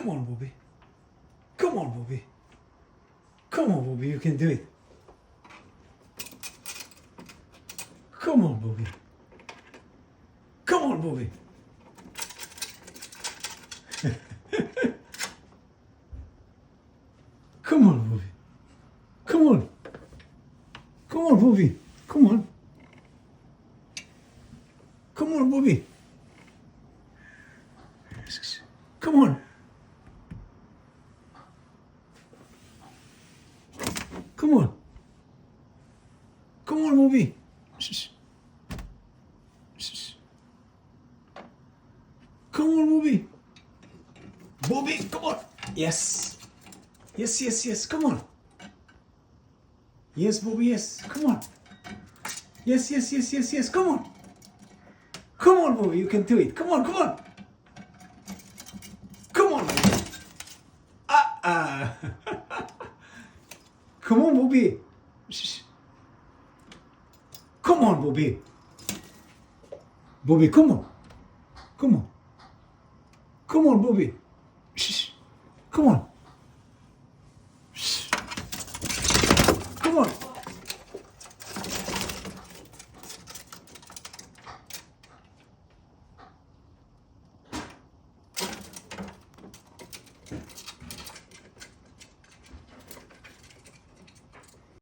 Come on, Bobi. Come on, Bobi. Come on, Bobi, you can do it. Come on, Bobi. Come on, Bobi. Come on, Bobi. Come on. Come on, Bobi. Come on. Come on, Bobi. Come on. Come on. Come on, Bobi. Come on, Bobi. Bobi, come on. Yes. Yes, yes, yes. Come on. Yes, Bobi, yes. Come on. Yes, yes, yes, yes, yes. Come on. Come on, Bobi. You can do it. Come on, come on. Come on, Bobi. Come on, Bobi. Come on, Bobi. Bobi, come on. Come on. Come on, Bobi. Come on.